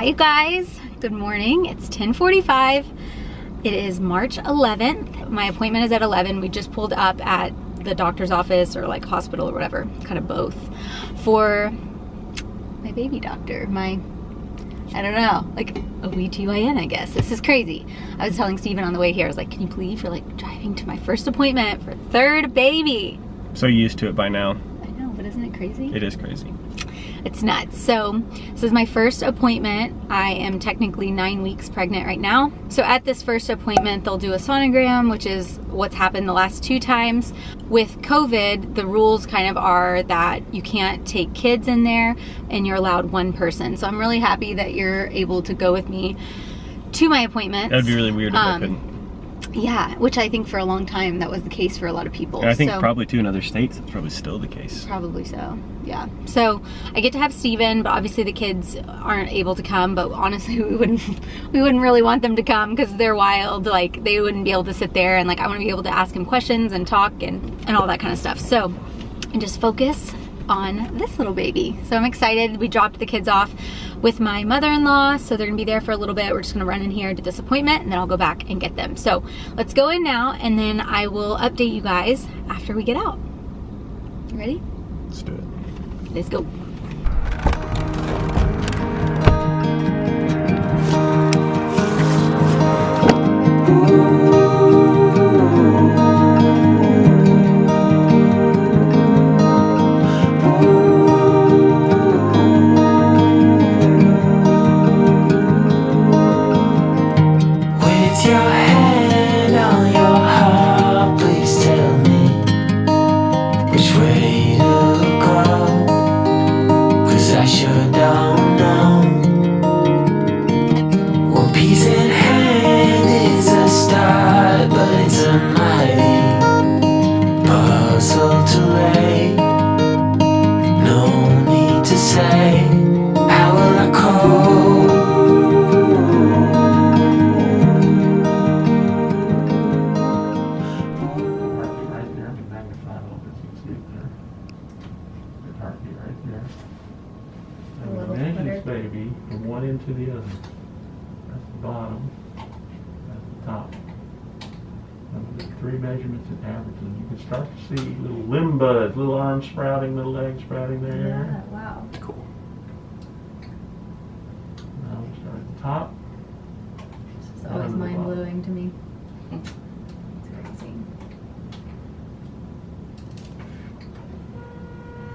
Hey guys, good morning. It's 10:45. It is March 11th. My appointment is at 11. We just pulled up at the doctor's office or like hospital or whatever, kind of both, for my baby doctor. I don't know, like OBGYN, I guess. This is crazy. I was telling Steven on the way here, I was like, can you believe you're like driving to my first appointment for third baby? So used to it by now. I know, but isn't it crazy? It is crazy. It's nuts. So this is my first appointment. I am technically 9 weeks pregnant right now. So at this first appointment, they'll do a sonogram, which is what's happened the last 2 times. With COVID, the rules kind of are that you can't take kids in there and you're allowed 1 person. So I'm really happy that you're able to go with me to my appointments. That'd be really weird if I couldn't. Yeah, which I think for a long time that was the case for a lot of people. And I think probably too in other states it's probably still the case. Probably so, yeah. So I get to have Steven, but obviously the kids aren't able to come, but honestly we wouldn't really want them to come because they're wild. Like they wouldn't be able to sit there, and like I want to be able to ask him questions and talk and all that kind of stuff. So and just focus on this little baby. So I'm excited. We dropped the kids off with my mother-in-law, so they're gonna be there for a little bit. We're just gonna run in here, do this appointment, and then I'll go back and get them. So let's go in now, and then I will update you guys after we get out. You ready? Let's do it. Let's go. Baby from one end to the other. That's the bottom. That's the top. And the 3 measurements and averages. You can start to see little limb buds, little arms sprouting, little legs sprouting there. Yeah, wow. Cool. Now we start at the top. It's always mind-blowing to me. It's crazy.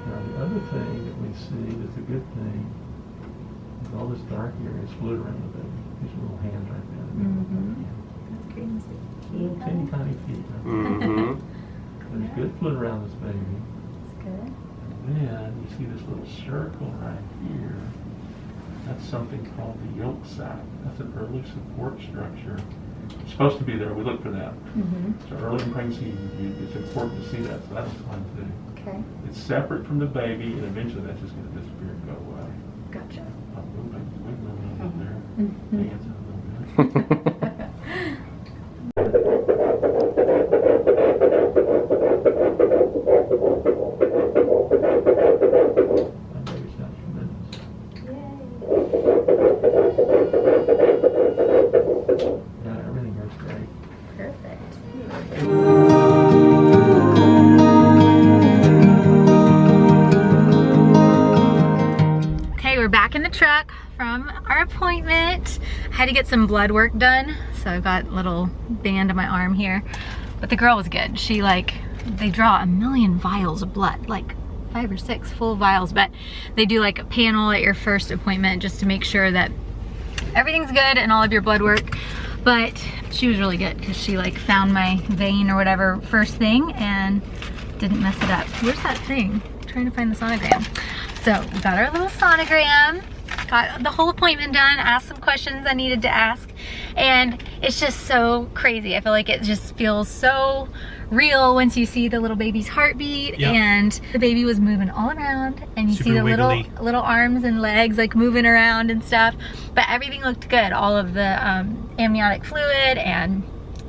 Now the other thing that we see that's a good thing is all this dark area is fluid around the baby. These little hands right there. That's crazy. Little teeny tiny feet. Mm-hmm. There's good fluid around this baby. That's good. And then you see this little circle right here. That's something called the yolk sac. That's an early support structure. It's supposed to be there. We look for that. So early in pregnancy, it's important to see that. So that's fun too. Okay. It's separate from the baby, and eventually that's just going to disappear and go away. Gotcha. Everything works great. Perfect. We're back in the truck from our appointment. I had to get some blood work done, so I've got a little band on my arm here. But the girl was good. She they draw 1 million vials of blood, like 5 or 6 full vials, but they do like a panel at your first appointment just to make sure that everything's good and all of your blood work. But she was really good because she like found my vein or whatever first thing and didn't mess it up. Where's that thing? I'm trying to find the sonogram. So we got our little sonogram, got the whole appointment done, asked some questions I needed to ask, and it's just so crazy. I feel like it just feels so real once you see the little baby's heartbeat. Yep. And the baby was moving all around, and you see the little arms and legs like moving around and stuff, but everything looked good. All of the amniotic fluid and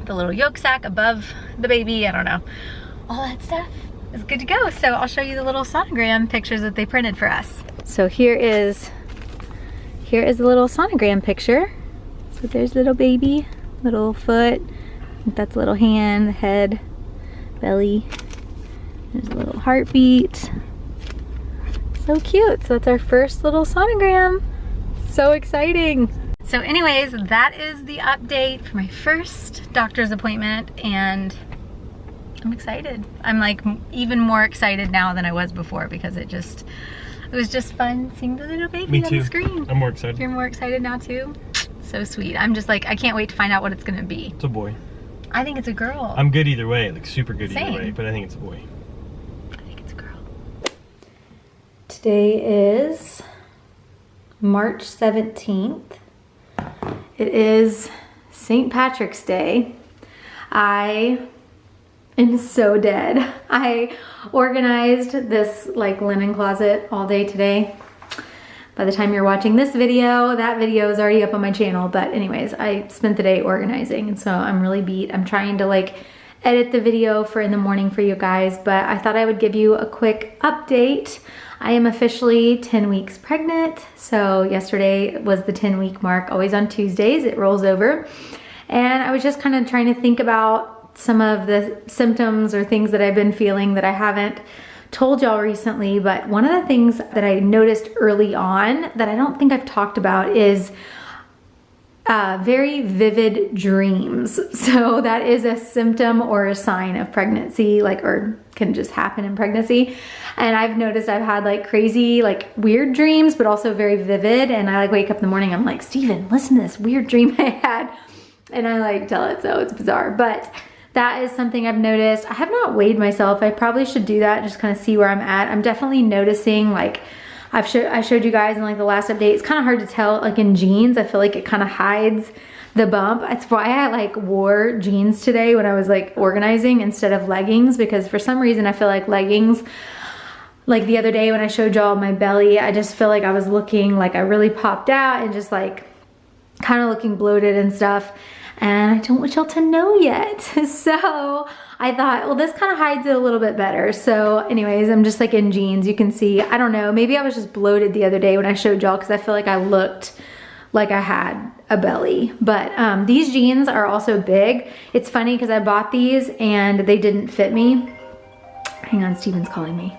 the little yolk sac above the baby, I don't know, all that stuff is good to go. So I'll show you the little sonogram pictures that they printed for us. So here's here is a little sonogram picture. So there's little baby, little foot, that's a little hand, head, belly. There's a little heartbeat. So cute. So that's our first little sonogram. So exciting. So anyways, that is the update for my first doctor's appointment, and I'm excited. I'm like even more excited now than I was before because it was just fun seeing the little baby on the screen. I'm more excited. You're more excited now too? So sweet. I'm just like, I can't wait to find out what it's gonna be. It's a boy. I think it's a girl. I'm good either way, like super good Same. either way, but I think it's a boy. I think it's a girl. Today is March 17th. It is St. Patrick's Day. I am so dead. I organized this like linen closet all day today. By the time you're watching this video, that video is already up on my channel. But anyways, I spent the day organizing, and so I'm really beat. I'm trying to like edit the video for in the morning for you guys, but I thought I would give you a quick update. I am officially 10 weeks pregnant. So yesterday was the 10-week mark. Always on Tuesdays, it rolls over. And I was just kind of trying to think about some of the symptoms or things that I've been feeling that I haven't told y'all recently. But one of the things that I noticed early on that I don't think I've talked about is very vivid dreams. So that is a symptom or a sign of pregnancy, like, or can just happen in pregnancy. And I've noticed I've had like crazy, like weird dreams, but also very vivid. And I like wake up in the morning, I'm like, Steven, listen to this weird dream I had. And I like tell it, so it's bizarre. But that is something I've noticed. I have not weighed myself. I probably should do that, just kind of see where I'm at. I'm definitely noticing, like, I showed you guys in like the last update, it's kind of hard to tell like in jeans. I feel like it kind of hides the bump. That's why I like wore jeans today when I was like organizing instead of leggings, because for some reason I feel like leggings, like the other day when I showed y'all my belly, I just feel like I was looking like I really popped out and just like kind of looking bloated and stuff. And I don't want y'all to know yet. So I thought, well, this kind of hides it a little bit better. So anyways, I'm just like in jeans. You can see, I don't know, maybe I was just bloated the other day when I showed y'all, because I feel like I looked like I had a belly. But these jeans are also big. It's funny because I bought these and they didn't fit me. Hang on, Steven's calling me.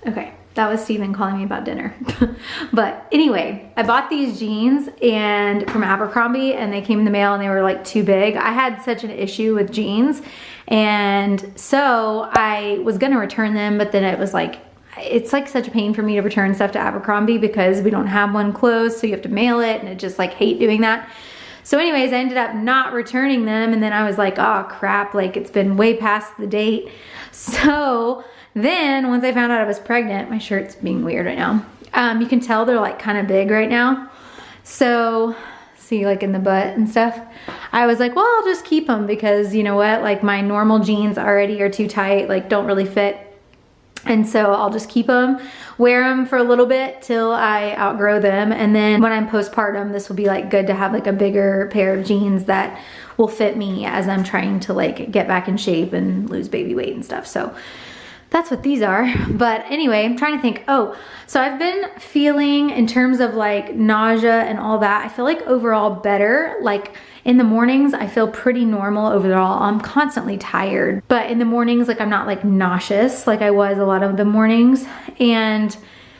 Okay. That was Steven calling me about dinner. But anyway, I bought these jeans and from Abercrombie, and they came in the mail and they were like too big. I had such an issue with jeans, and so I was gonna return them, but then it was like, it's like such a pain for me to return stuff to Abercrombie because we don't have one closed, so you have to mail it, and I just like hate doing that. So anyways, I ended up not returning them, and then I was like, oh crap, like it's been way past the date. So then once I found out I was pregnant, my shirt's being weird right now. You can tell they're like kind of big right now. So see, like in the butt and stuff. I was like, well, I'll just keep them because you know what? Like my normal jeans already are too tight, like don't really fit. And so I'll just keep them, wear them for a little bit till I outgrow them. And then when I'm postpartum, this will be like good to have like a bigger pair of jeans that will fit me as I'm trying to like get back in shape and lose baby weight and stuff. So that's what these are. But anyway, I'm trying to think. Oh, so I've been feeling in terms of like nausea and all that, I feel like overall better. Like in the mornings, I feel pretty normal overall. I'm constantly tired, but in the mornings, like I'm not like nauseous like I was a lot of the mornings. And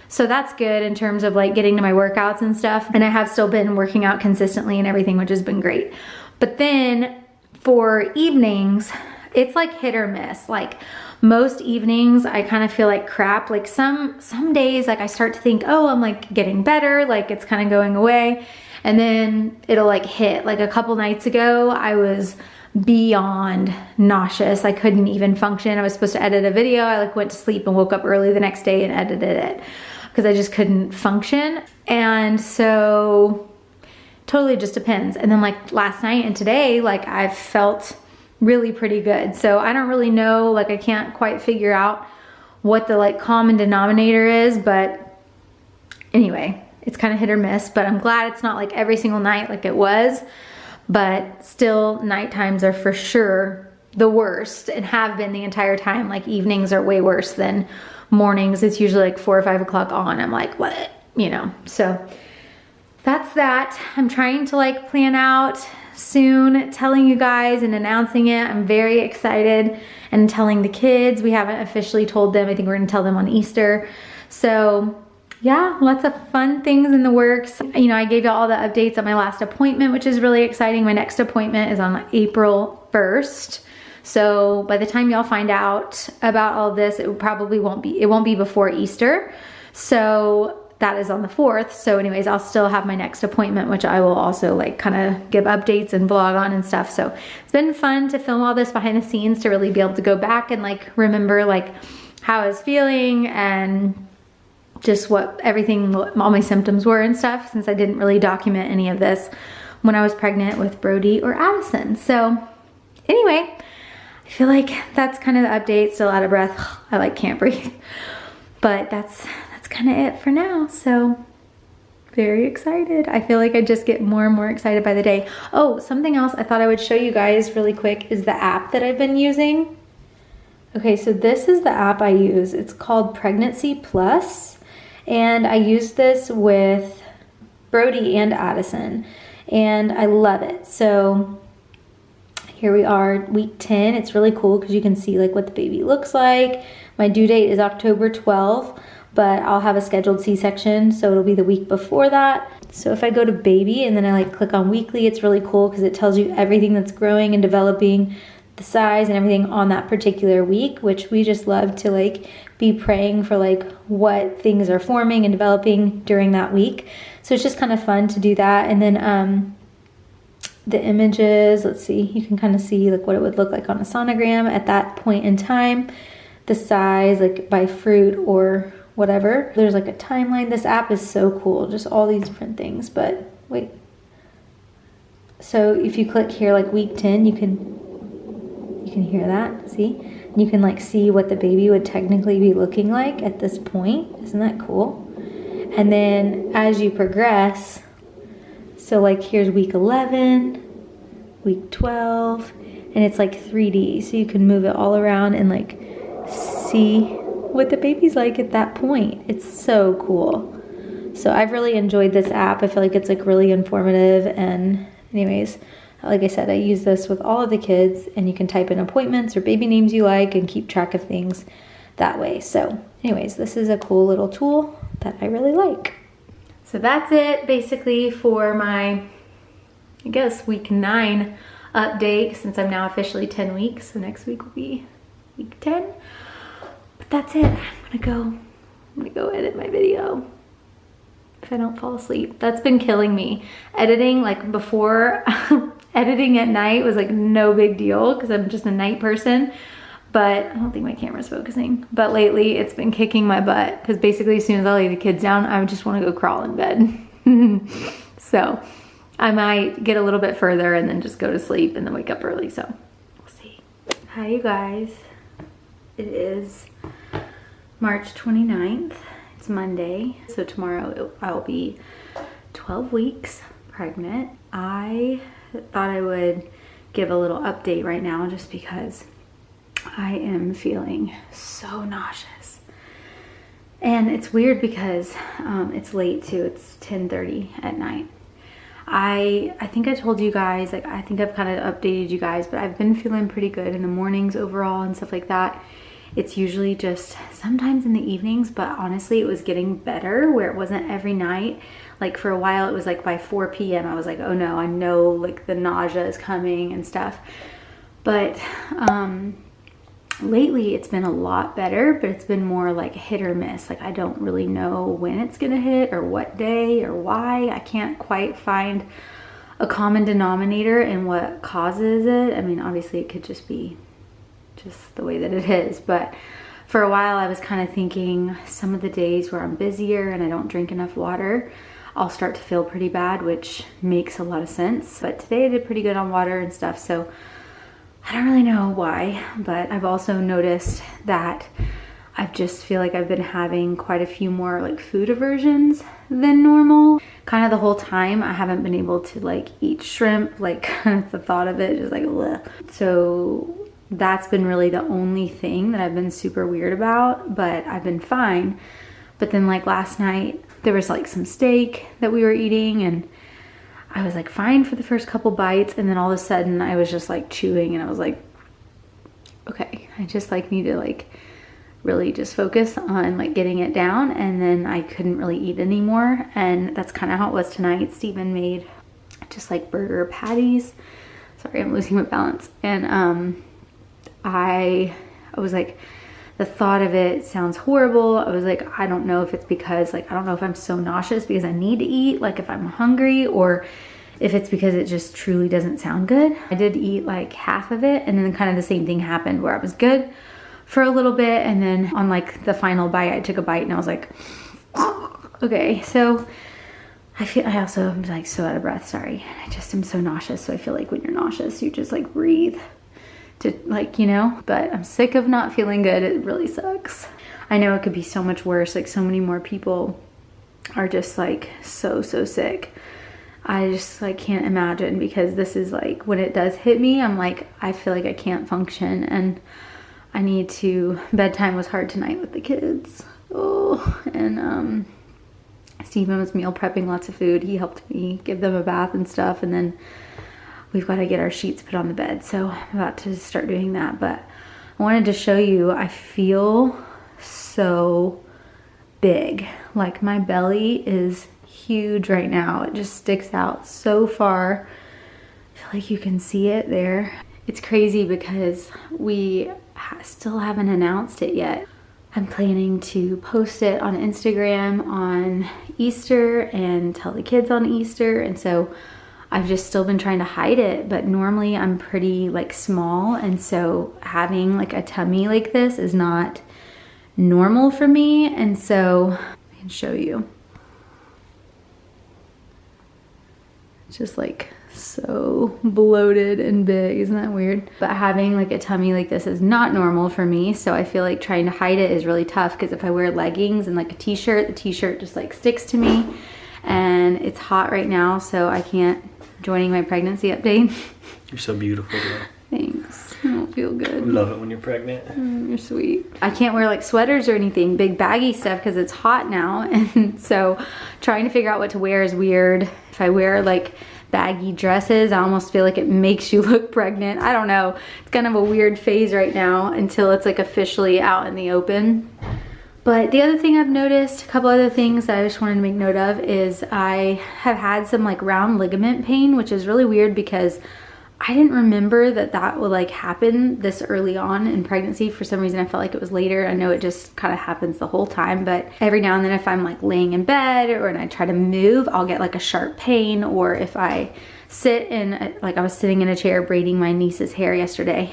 so that's good in terms of like getting to my workouts and stuff. And I have still been working out consistently and everything, which has been great. But then for evenings, it's like hit or miss. Like most evenings I kind of feel like crap. Like some days like I start to think, oh, I'm like getting better, like it's kind of going away, and then it'll like hit. Like a couple nights ago I was beyond nauseous. I couldn't even function. I was supposed to edit a video. I like went to sleep and woke up early the next day and edited it because I just couldn't function. And so totally just depends. And then like last night and today, like I've felt really pretty good. So I don't really know, like I can't quite figure out what the like common denominator is, but anyway, it's kind of hit or miss. But I'm glad it's not like every single night like it was, but still night times are for sure the worst and have been the entire time. Like evenings are way worse than mornings. It's usually like 4 or 5 o'clock on. I'm like, what? You know, so that's that. I'm trying to like plan out soon, telling you guys and announcing it. I'm very excited, and telling the kids. We haven't officially told them. I think we're gonna tell them on Easter. So yeah, lots of fun things in the works. You know, I gave you all the updates on my last appointment, which is really exciting. My next appointment is on April 1st. So by the time y'all find out about all of this, it won't be before Easter. So that is on the 4th. So anyways, I'll still have my next appointment, which I will also like kind of give updates and vlog on and stuff. So it's been fun to film all this behind the scenes, to really be able to go back and like remember like how I was feeling and just what everything, all my symptoms were and stuff, since I didn't really document any of this when I was pregnant with Brody or Addison. So anyway, I feel like that's kind of the update. Still out of breath. I like can't breathe, but that's kind of it for now. So very excited. I feel like I just get more and more excited by the day. Oh, something else I thought I would show you guys really quick is the app that I've been using. Okay, so this is the app I use. It's called Pregnancy Plus, and I used this with Brody and Addison, and I love it. So here we are, week 10. It's really cool because you can see like what the baby looks like. My due date is October 12th. But I'll have a scheduled C-section, so it'll be the week before that. So if I go to baby and then I like click on weekly, it's really cool because it tells you everything that's growing and developing, the size and everything on that particular week, which we just love to like be praying for like what things are forming and developing during that week. So it's just kind of fun to do that. And then the images, let's see, you can kind of see like what it would look like on a sonogram at that point in time, the size like by fruit or whatever. There's like a timeline. This app is so cool, just all these different things. But wait, so if you click here like week 10, you can hear that, see? You can like see what the baby would technically be looking like at this point. Isn't that cool? And then as you progress, so like here's week 11, week 12, and it's like 3D, so you can move it all around and like see what the baby's like at that point. It's so cool. So I've really enjoyed this app. I feel like it's like really informative. And anyways, like I said, I use this with all of the kids, and you can type in appointments or baby names you like and keep track of things that way. So anyways, this is a cool little tool that I really like. So that's it basically for my, I guess, week 9 update, since I'm now officially 10 weeks. So next week will be week 10. But that's it. I'm gonna go edit my video if I don't fall asleep. That's been killing me. Editing, like before, editing at night was like no big deal because I'm just a night person. But I don't think my camera's focusing. But lately it's been kicking my butt because basically as soon as I lay the kids down, I just want to go crawl in bed. So I might get a little bit further and then just go to sleep and then wake up early. So we'll see. Hi, you guys. It is March 29th. It's Monday. So tomorrow I'll be 12 weeks pregnant. I thought I would give a little update right now just because I am feeling so nauseous. And it's weird because it's late too. It's 10:30 at night. I think I told you guys, like I think I've kind of updated you guys, but I've been feeling pretty good in the mornings overall and stuff like that. It's usually just sometimes in the evenings, but honestly it was getting better where it wasn't every night. Like for a while it was like by 4 p.m. I was like, oh no, I know like the nausea is coming and stuff. But lately it's been a lot better, but it's been more like hit or miss. Like I don't really know when it's gonna hit or what day or why. I can't quite find a common denominator in what causes it. I mean, obviously it could just be just the way that it is, but for a while I was kind of thinking some of the days where I'm busier and I don't drink enough water, I'll start to feel pretty bad, which makes a lot of sense. But today I did pretty good on water and stuff, so I don't really know why. But I've also noticed that I just feel like I've been having quite a few more like food aversions than normal. Kind of the whole time I haven't been able to like eat shrimp, like the thought of it just like bleh. So that's been really the only thing that I've been super weird about, but I've been fine. But then like last night, there was like some steak that we were eating, and I was like fine for the first couple bites, and then all of a sudden I was just like chewing, and I was like, okay, I just like need to like really just focus on like getting it down, and then I couldn't really eat anymore. And that's kind of how it was tonight. Steven made just like burger patties. Sorry, I'm losing my balance. And I was like, the thought of it sounds horrible. I was like, I don't know if it's because like, I don't know if I'm so nauseous because I need to eat, like if I'm hungry, or if it's because it just truly doesn't sound good. I did eat like half of it, and then kind of the same thing happened where I was good for a little bit, and then on like the final bite, I took a bite and I was like, okay. So I also am like so out of breath, sorry. I just am so nauseous. So I feel like when you're nauseous, you just like breathe to like, you know, but I'm sick of not feeling good. It really sucks. I know it could be so much worse. Like so many more people are just like so sick. I just like can't imagine, because this is like when it does hit me, I'm like, I feel like I can't function, and I need to, bedtime was hard tonight with the kids. Oh, and Steven was meal prepping lots of food. He helped me give them a bath and stuff, and then we've got to get our sheets put on the bed. So I'm about to start doing that, but I wanted to show you, I feel so big. Like my belly is huge right now. It just sticks out so far. I feel like you can see it there. It's crazy because we still haven't announced it yet. I'm planning to post it on Instagram on Easter and tell the kids on Easter, and so I've just still been trying to hide it. But normally I'm pretty like small, and so having like a tummy like this is not normal for me. And so I can show you. It's just like so bloated and big. Isn't that weird? But having like a tummy like this is not normal for me, so I feel like trying to hide it is really tough, because if I wear leggings and like a t-shirt, the t-shirt just like sticks to me, and it's hot right now, so I can't. Joining my pregnancy update. You're so beautiful, girl. Thanks. I don't feel good. Love it when you're pregnant. You're sweet. I can't wear like sweaters or anything, big baggy stuff, because it's hot now, and so trying to figure out what to wear is weird. If I wear like baggy dresses, I almost feel like it makes you look pregnant. I don't know. It's kind of a weird phase right now until it's like officially out in the open. But the other thing I've noticed, a couple other things that I just wanted to make note of, is I have had some like round ligament pain, which is really weird because I didn't remember that that would like happen this early on in pregnancy. For some reason I felt like it was later. I know it just kind of happens the whole time, but every now and then if I'm like laying in bed or when I try to move, I'll get like a sharp pain. Or if I sit in, like I was sitting in a chair braiding my niece's hair yesterday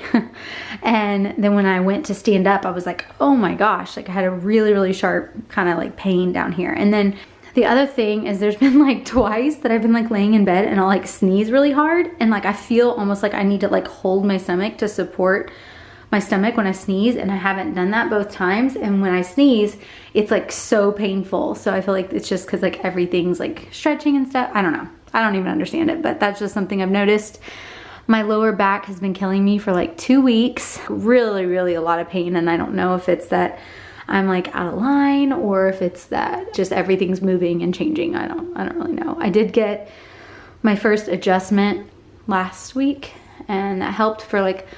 and then when I went to stand up, I was like, oh my gosh, like I had a really sharp kind of like pain down here. And then the other thing is there's been like twice that I've been like laying in bed and I'll like sneeze really hard, and like I feel almost like I need to like hold my stomach to support my stomach when I sneeze, and I haven't done that both times. And when I sneeze, it's like so painful. So I feel like it's just because like everything's like stretching and stuff. I don't know. I don't even understand it, but that's just something I've noticed. My lower back has been killing me for like 2 weeks. Really a lot of pain, and I don't know if it's that I'm like out of line or if it's that just everything's moving and changing. I don't really know. I did get my first adjustment last week, and that helped for like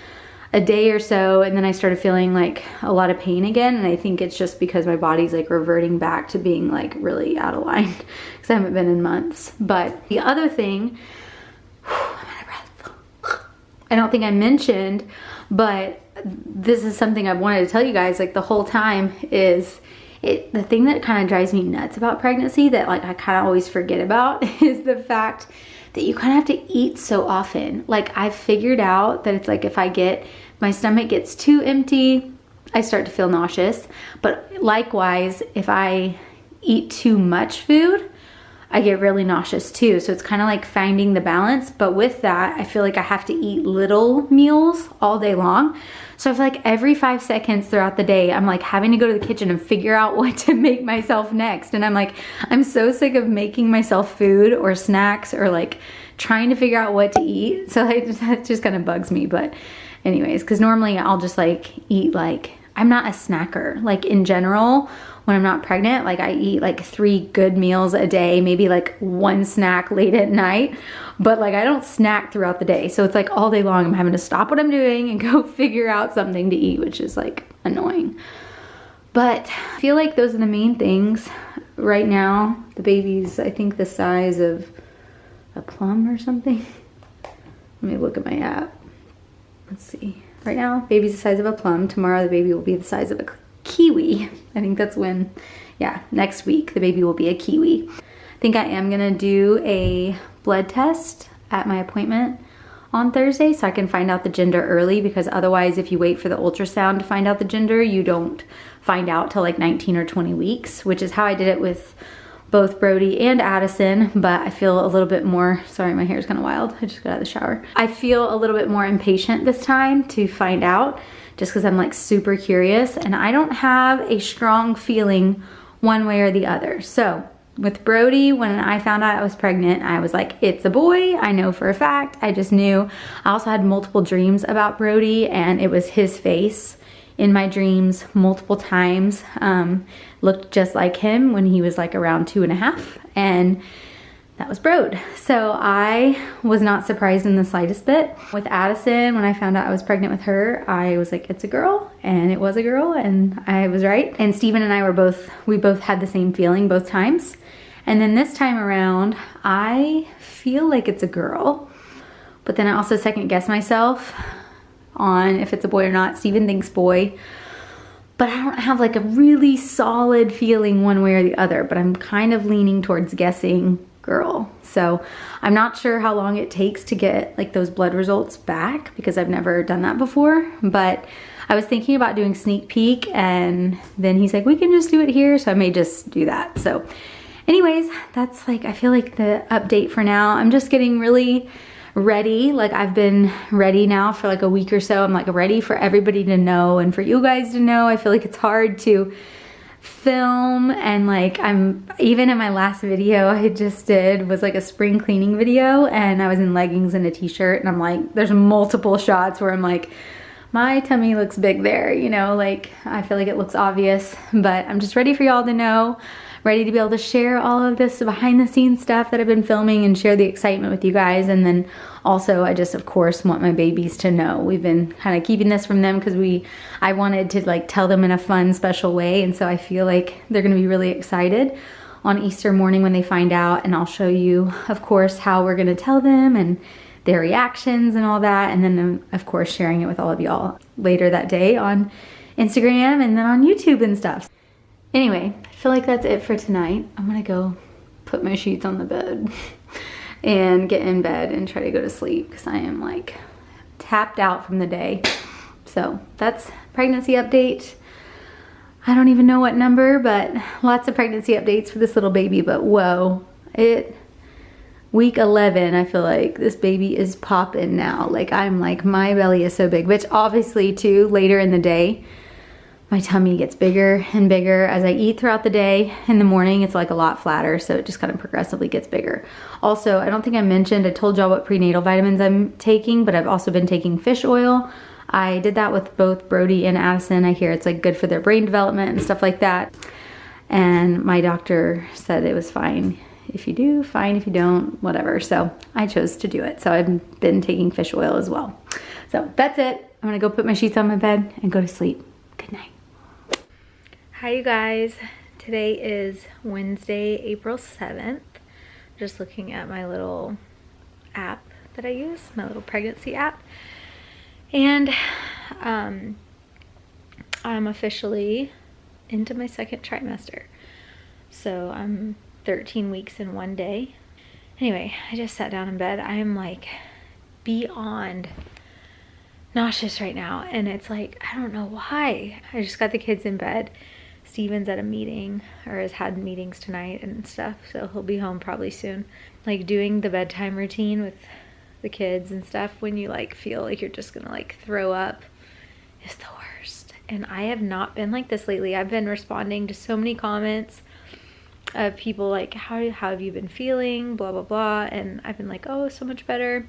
a day or so, and then I started feeling like a lot of pain again, and I think it's just because my body's like reverting back to being like really out of line because I haven't been in months. But the other thing, I'm out of breath. I don't think I mentioned, but this is something I've wanted to tell you guys like the whole time, is the thing that kind of drives me nuts about pregnancy that like I kind of always forget about is the fact that you kind of have to eat so often. Like I've figured out that it's like if my stomach gets too empty, I start to feel nauseous. But likewise, if I eat too much food, I get really nauseous too. So it's kind of like finding the balance. But with that, I feel like I have to eat little meals all day long. So I feel like every 5 seconds throughout the day, I'm like having to go to the kitchen and figure out what to make myself next. And I'm like, I'm so sick of making myself food or snacks or like trying to figure out what to eat. So that just kind of bugs me. But anyways, because normally I'll just like eat like, I'm not a snacker. Like in general, when I'm not pregnant. Like I eat like 3 good meals a day, maybe like 1 snack late at night, but like I don't snack throughout the day. So it's like all day long I'm having to stop what I'm doing and go figure out something to eat, which is like annoying. But I feel like those are the main things. Right now, the baby's, I think, the size of a plum or something. Let me look at my app. Let's see. Right now, baby's the size of a plum. Tomorrow, the baby will be the size of a kiwi. I think that's when, yeah, next week, the baby will be a kiwi. I think I am gonna do a blood test at my appointment on Thursday so I can find out the gender early, because otherwise if you wait for the ultrasound to find out the gender, you don't find out till like 19 or 20 weeks, which is how I did it with both Brody and Addison. But I feel a little bit more, sorry, my hair is kind of wild. I just got out of the shower. I feel a little bit more impatient this time to find out, just because I'm like super curious and I don't have a strong feeling one way or the other. So with Brody, when I found out I was pregnant, I was like, it's a boy. I know for a fact. I just knew. I also had multiple dreams about Brody, and it was his face in my dreams multiple times. Looked just like him when he was like around 2.5, and that was Brode. So I was not surprised in the slightest bit. With Addison, when I found out I was pregnant with her, I was like, it's a girl, and it was a girl, and I was right. And Steven and I we both had the same feeling both times. And then this time around, I feel like it's a girl, but then I also second guess myself on if it's a boy or not. Steven thinks boy, but I don't have like a really solid feeling one way or the other, but I'm kind of leaning towards guessing girl. So I'm not sure how long it takes to get like those blood results back, because I've never done that before. But I was thinking about doing sneak peek, and then he's like, we can just do it here. So I may just do that. So anyways, that's like, I feel like the update for now. I'm just getting really ready. Like I've been ready now for like a week or so. I'm like ready for everybody to know and for you guys to know. I feel like it's hard to film, and like even in my last video I just did was like a spring cleaning video, and I was in leggings and a t-shirt, and I'm like, there's multiple shots where I'm like, my tummy looks big there, you know, like I feel like it looks obvious. But I'm just ready for y'all to know, ready to be able to share all of this behind the scenes stuff that I've been filming and share the excitement with you guys. And then also I just of course want my babies to know. We've been kind of keeping this from them because I wanted to like tell them in a fun, special way. And so I feel like they're gonna be really excited on Easter morning when they find out. And I'll show you of course how we're gonna tell them and their reactions and all that. And then of course sharing it with all of y'all later that day on Instagram and then on YouTube and stuff. Anyway, I feel like that's it for tonight. I'm gonna go put my sheets on the bed and get in bed and try to go to sleep because I am like tapped out from the day. So that's pregnancy update. I don't even know what number, but lots of pregnancy updates for this little baby. But whoa, week 11, I feel like this baby is popping now. Like I'm like, my belly is so big, which obviously too later in the day, my tummy gets bigger and bigger as I eat throughout the day. In the morning, it's like a lot flatter, so it just kind of progressively gets bigger. Also, I don't think I mentioned, I told y'all what prenatal vitamins I'm taking, but I've also been taking fish oil. I did that with both Brody and Addison. I hear it's like good for their brain development and stuff like that. And my doctor said it was fine if you do, fine if you don't, whatever. So I chose to do it. So I've been taking fish oil as well. So that's it. I'm gonna go put my sheets on my bed and go to sleep. Good night. Hi you guys, today is Wednesday, April 7th. Just looking at my little app that I use, my little pregnancy app. And I'm officially into my second trimester. So I'm 13 weeks in 1 day. Anyway, I just sat down in bed. I am like beyond nauseous right now, and it's like, I don't know why. I just got the kids in bed. Steven's at a meeting, or has had meetings tonight and stuff, so he'll be home probably soon. Like doing the bedtime routine with the kids and stuff when you like feel like you're just gonna like throw up is the worst. And I have not been like this lately. I've been responding to so many comments of people like, how have you been feeling, blah blah blah, and I've been like, oh, so much better.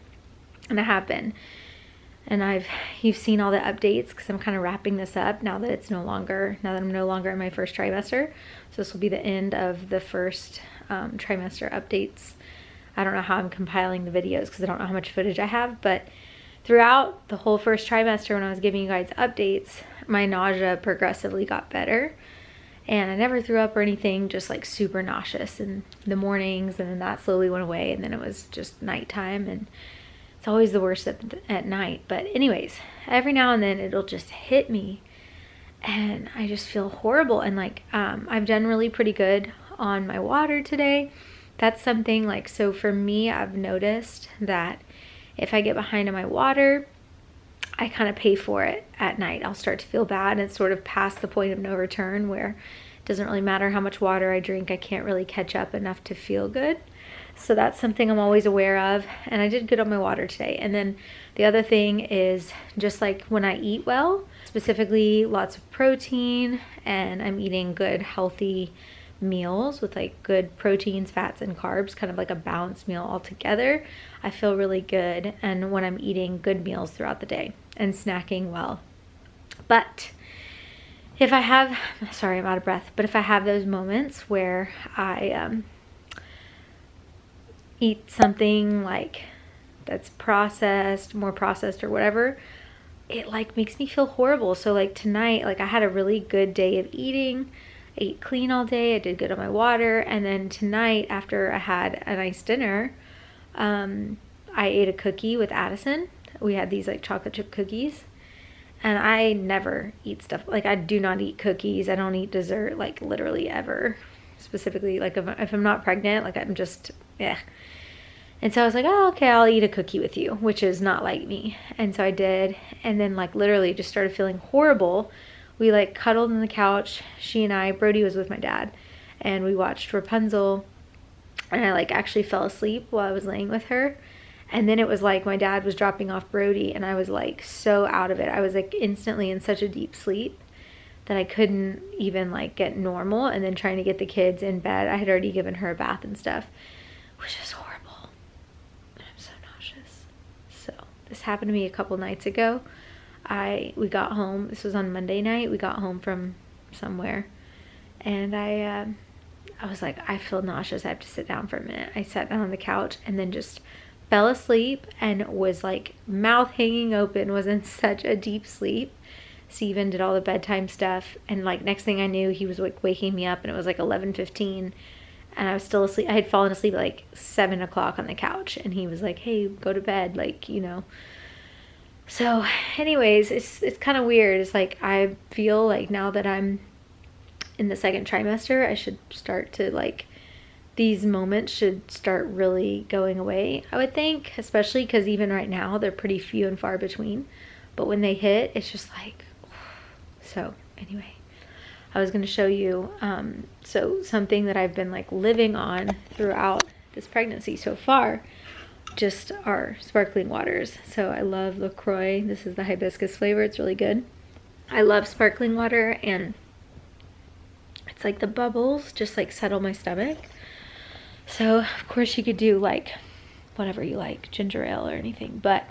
And I have been. And you've seen all the updates because I'm kind of wrapping this up now that I'm no longer in my first trimester. So this will be the end of the first trimester updates. I don't know how I'm compiling the videos because I don't know how much footage I have, but throughout the whole first trimester when I was giving you guys updates, my nausea progressively got better. And I never threw up or anything, just like super nauseous in the mornings, and then that slowly went away, and then it was just nighttime, and it's always the worst at night. But anyways, every now and then it'll just hit me and I just feel horrible. And like I've done really pretty good on my water today. That's something like, so for me, I've noticed that if I get behind on my water, I kind of pay for it at night. I'll start to feel bad, and it's sort of past the point of no return where it doesn't really matter how much water I drink, I can't really catch up enough to feel good. So that's something I'm always aware of, and I did good on my water today. And then the other thing is just like when I eat well, specifically lots of protein, and I'm eating good healthy meals with like good proteins, fats, and carbs, kind of like a balanced meal all together, I feel really good. And when I'm eating good meals throughout the day and snacking well. But if I have, sorry, I'm out of breath, but if I have those moments where I eat something like that's more processed or whatever, it like makes me feel horrible. So like tonight, like I had a really good day of eating. I ate clean all day, I did good on my water, and then tonight after I had a nice dinner, I ate a cookie with Addison. We had these like chocolate chip cookies, and I never eat stuff, like I do not eat cookies, I don't eat dessert like literally ever. Specifically, like if I'm not pregnant, like I'm just, yeah. And so I was like, oh, okay, I'll eat a cookie with you, which is not like me. And so I did, and then like literally just started feeling horrible. We like cuddled on the couch, she and I, Brody was with my dad, and we watched Rapunzel, and I like actually fell asleep while I was laying with her. And then it was like my dad was dropping off Brody, and I was like so out of it. I was like instantly in such a deep sleep that I couldn't even like get normal. And then trying to get the kids in bed, I had already given her a bath and stuff, which is horrible. I'm so nauseous. So this happened to me a couple nights ago. We got home, this was on Monday night, we got home from somewhere, and I was like, I feel nauseous, I have to sit down for a minute. I sat down on the couch and then just fell asleep and was like mouth hanging open, was in such a deep sleep. Steven did all the bedtime stuff, and like next thing I knew, he was like waking me up, and it was like 11:15, and I was still asleep. I had fallen asleep at like 7 o'clock on the couch, and he was like, hey, go to bed, like, you know. So anyways, it's kind of weird. It's like I feel like now that I'm in the second trimester, I should start to like, these moments should start really going away, I would think, especially because even right now they're pretty few and far between, but when they hit, it's just like, so anyway, I was going to show you so something that I've been like living on throughout this pregnancy so far, just our sparkling waters. So I love LaCroix. This is the hibiscus flavor. It's really good. I love sparkling water, and it's like the bubbles just like settle my stomach. So of course you could do like whatever you like, ginger ale or anything, but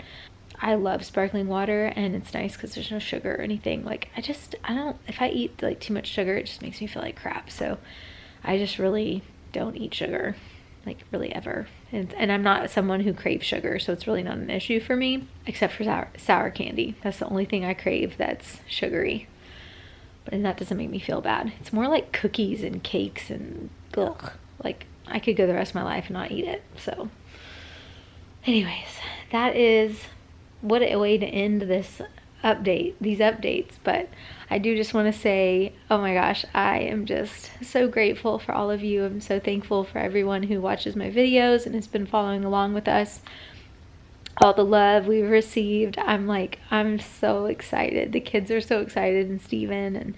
I love sparkling water, and it's nice because there's no sugar or anything. Like I don't, if I eat like too much sugar, it just makes me feel like crap. So I just really don't eat sugar, like really ever. And I'm not someone who craves sugar, so it's really not an issue for me, except for sour candy. That's the only thing I crave that's sugary. And that doesn't make me feel bad. It's more like cookies and cakes and ugh. Like I could go the rest of my life and not eat it. So anyways, that is what a way to end these updates. But I do just want to say, oh my gosh, I am just so grateful for all of you. I'm so thankful for everyone who watches my videos and has been following along with us. All the love we've received. I'm so excited. The kids are so excited, and Steven, and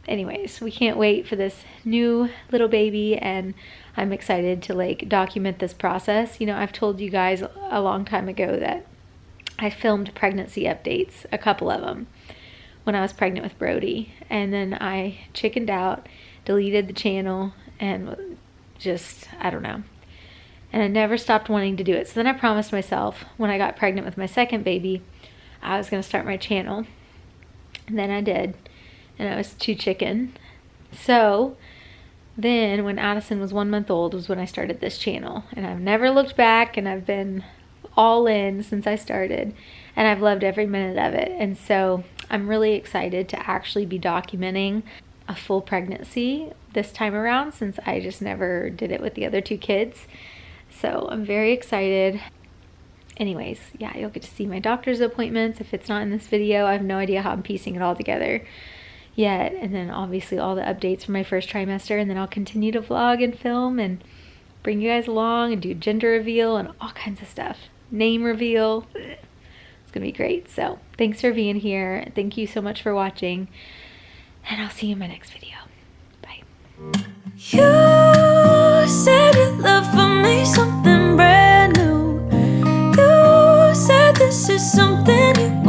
anyways, we can't wait for this new little baby, and I'm excited to like document this process. You know, I've told you guys a long time ago that I filmed pregnancy updates, a couple of them, when I was pregnant with Brody, and then I chickened out, deleted the channel, and just, I don't know. And I never stopped wanting to do it. So then I promised myself when I got pregnant with my second baby, I was gonna start my channel. And then I did, and I was too chicken. So then when Addison was 1 month old was when I started this channel, and I've never looked back, and I've been all in since I started, and I've loved every minute of it. And so I'm really excited to actually be documenting a full pregnancy this time around, since I just never did it with the other 2 kids. So I'm very excited. Anyways, yeah, you'll get to see my doctor's appointments. If it's not in this video, I have no idea how I'm piecing it all together yet. And then obviously all the updates from my first trimester, and then I'll continue to vlog and film and bring you guys along and do gender reveal and all kinds of stuff. Name reveal. It's gonna be great. So thanks for being here. Thank you so much for watching, and I'll see you in my next video. Bye. You said your love for me something brand new. You said this is something you